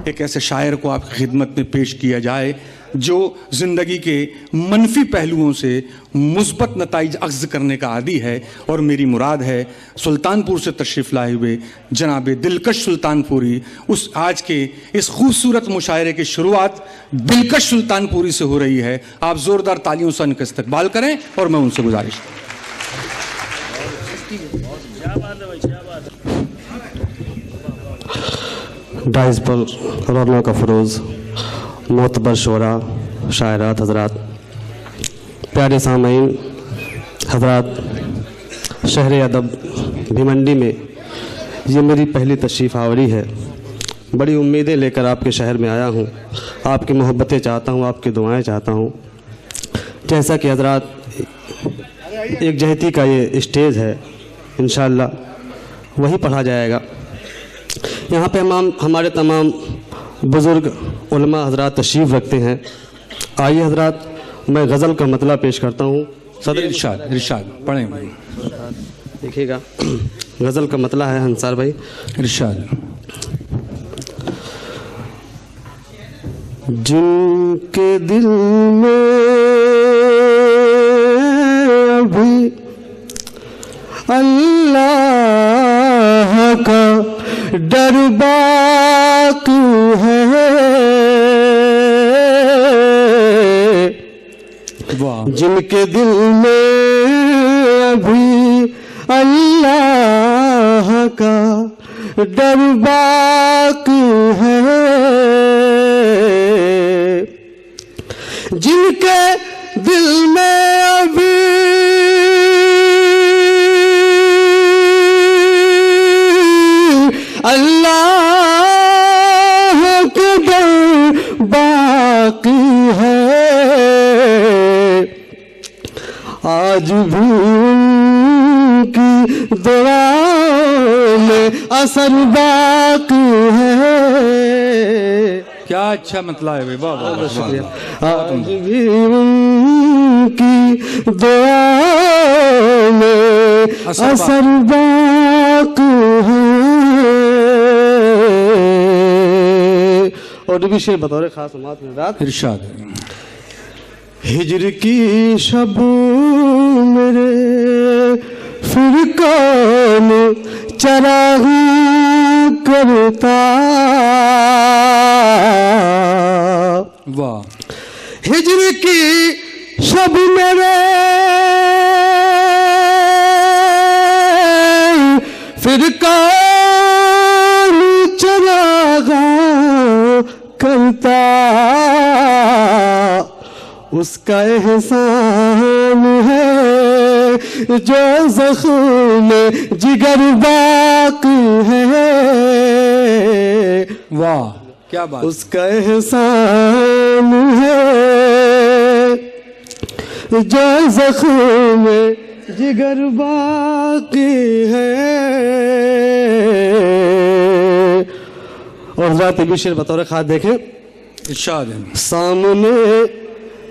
एक ऐसे शायर को आपकी खिदमत में पेश किया जाए जो ज़िंदगी के मनफी पहलुओं से मुस्बत नताइज अख्ज़ करने का आदी है। और मेरी मुराद है सुल्तानपुर से तशरीफ़ लाए हुए जनाब दिलकश सुल्तानपुरी। उस आज के इस खूबसूरत मुशायरे की शुरुआत दिलकश सुल्तानपुरी से हो रही है। आप ज़ोरदार तालियों से उनका इस्तकबाल करें और मैं उनसे गुजारिश डाइस पर रौनक का फरोज़ मोतबर शोरा शायरात हज़रात, प्यारे सामईन हज़रात, शहर अदब भिवंडी में ये मेरी पहली तशरीफ़ आवरी है। बड़ी उम्मीदें लेकर आपके शहर में आया हूँ, आपकी मोहब्बतें चाहता हूँ, आपकी दुआएं चाहता हूँ। जैसा कि हज़रात एक जहती का ये स्टेज है, इंशाअल्लाह वही पढ़ा जाएगा। यहाँ पे हमारे तमाम बुज़ुर्ग उलमा हज़रात तशरीफ़ रखते हैं। आइए हज़रात, मैं गज़ल का मतला पेश करता हूँ। सदर इरशाद पढ़ें भाई। देखिएगा, गज़ल का मतला है अंसार भाई। इरशाद। जिनके दिल में अभी अल्लाह का डर बाकी है, जिनके दिल में अभी अल्लाह का डर बाकी है, जिनके दिल में अभी अल्लाह का डर बाकी है, आज भी उनकी दुआओं में असर बाकी है। क्या अच्छा मतला है भाई, बहुत बहुत शुक्रिया। आज भी उनकी दुआओं में असर बाकी है। और भी शेर बतौर खास समात में रात इरशाद। हिजर की शब मेरे फिर कौन चरागी करता, वाह। हिजर की शब मेरे फिर कौन चरागा करता, उसका एहसान है जो ज़ख्म जिगर बाकी है, वाह क्या बात। उसका एहसान है जो ज़ख्म जिगर बाकी है। और ज़ात भी शेर बतौर खास देखें। इरशाद। सामने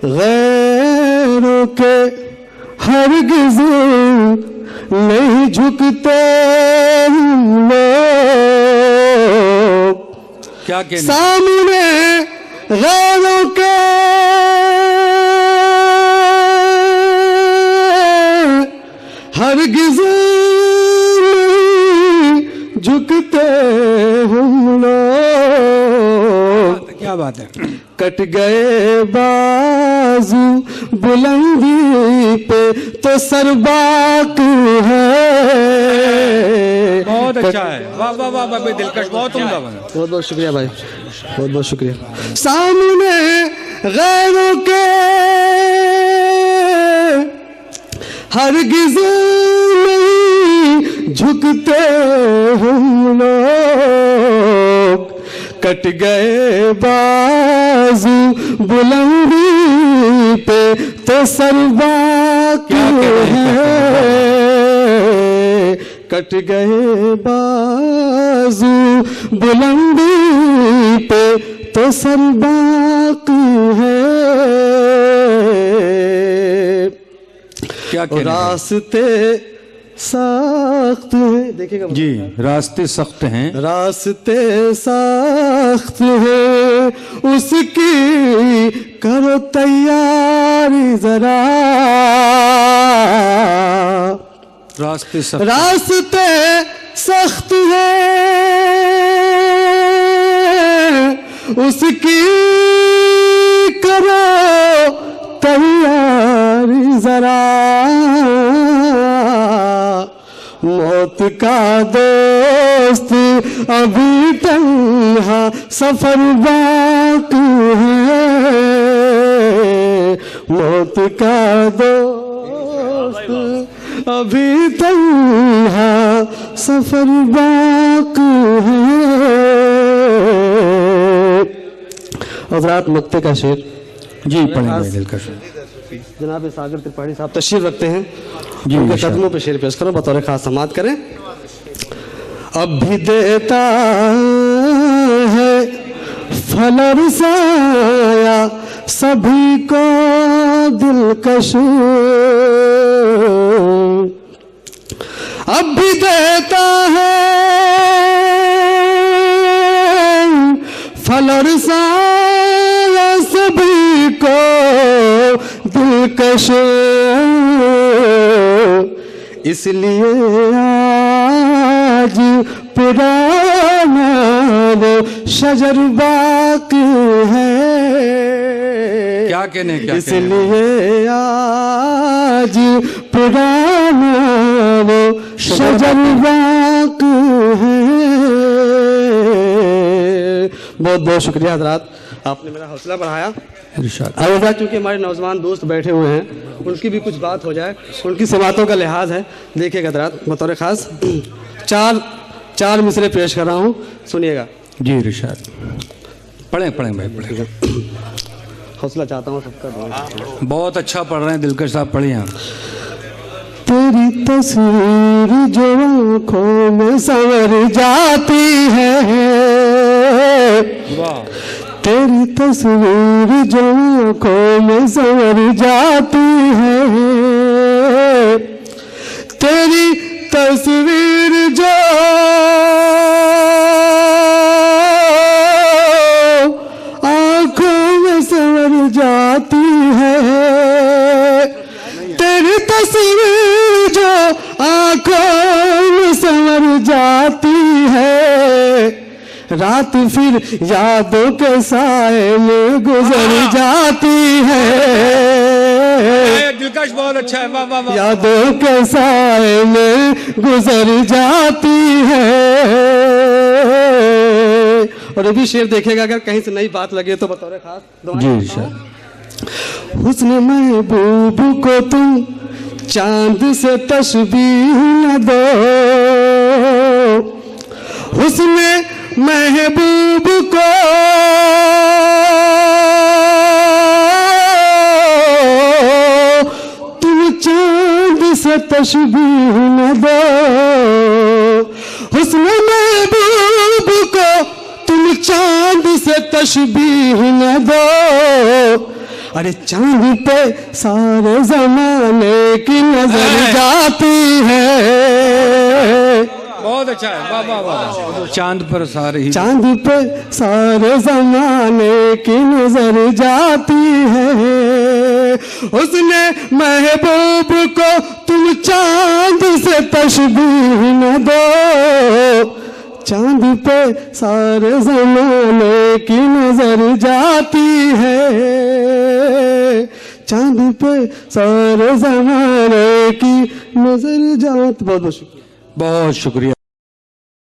गैरों के हरगिज़ नहीं झुकते लोग, क्या कहने। सामने गैरों के हरगिज़ नहीं झुकते हम लोग। क्या बात है। कट गए बाजू बुलंदी पे तो सरबाक है। बहुत अच्छा है, वाह वाह वाह वाह, दिलकश, बहुत उम्दा बना। बहुत बहुत शुक्रिया भाई, बहुत बहुत शुक्रिया। सामने गैरों के हरगिज़ नहीं झुकते हम लोग, कट गए बाजू बुलंदी पे तो सरबाक है, कट गए बाजू बुलंदी पे तो सरबाक है। क्या रास्ते सख्त हैं, देखिएगा जी, रास्ते सख्त हैं, रास्ते सख्त हैं, उसकी करो तैयारी जरा। रास्ते सख्त, रास्ते सख्त हैं, उसकी करो तैयारी जरा। मौत का दोस्त अभी तन्हा सफर बाकी है, मौत का दोस्त अभी तन्हा सफर बाकी है। हज़रात मक्ते का शेर जी पढ़ेंगे दिलकश। जनाब सागर त्रिपाठी साहब तशरीफ रखते हैं जी, उनके इंशाअल्लाह। कदमों पे शेर पेश करो, बतौर खास समात करें। अब भी देता है फल और साया सभी को दिलकश, अब भी देता है फल और साया सभी को दिलकश, इसलिए आज पुराना वो शजर बाकी है। क्या कहने, क्या कहने? इसलिए आज पुराना वो शजर बाकी है। बहुत बहुत शुक्रिया हजरात, आपने मेरा हौसला बढ़ाया। इरशाद। अब चूंकि हमारे नौजवान दोस्त बैठे हुए हैं, उनकी भी कुछ बात हो जाए, उनकी समातों का लिहाज है। देखिएगा हजरात, बतौर खास चार मिसरे पेश कर रहा हूँ, सुनिएगा। जी इरशाद। पढ़ें पढ़ें भाई पढ़ें। हौसला चाहता हूँ सबका। बहुत अच्छा पढ़ रहे हैं दिलकश साहब, पढ़िए आप। तेरी तस्वीर जो आँखों में संवर जाती है, वाह। तेरी तस्वीर जो आँखों में संवर जाती है, तेरी तस्वीर जो आँखों में संवर जाती है, तेरी तस्वीर जो आँखों में संवर जाती है, रात फिर यादों के साए में गुजर जाती है। दिलकश बहुत अच्छा है, वाह वाह वाह। यादों के साए में गुजर जाती है। और ये भी शेर देखेगा, अगर कहीं से नई बात लगे तो बतौर खास दुआ जी करता हूं। इरशाद। हुस्न महबूब को तुम चांद से तशबीह न दो, हुस्न महबूब को तुम चांद से तशबीह न दो, हुस्न महबूब को तुम चांद से तशबीह न दो। अरे चांद पे सारे जमाने की नजर जाती है। बहुत अच्छा है, वाह वाह वाह। चांद पर सारे ही, चांद पे सारे जमाने की नजर जाती है, उसने महबूब को तुम चांद से तशबीह न दो। चांद पे सारे जमाने की नजर जाती है, चांद पे सारे जमाने की नजर जाती। बहुत बहुत शुक्रिया। बहुत शुक्रिया।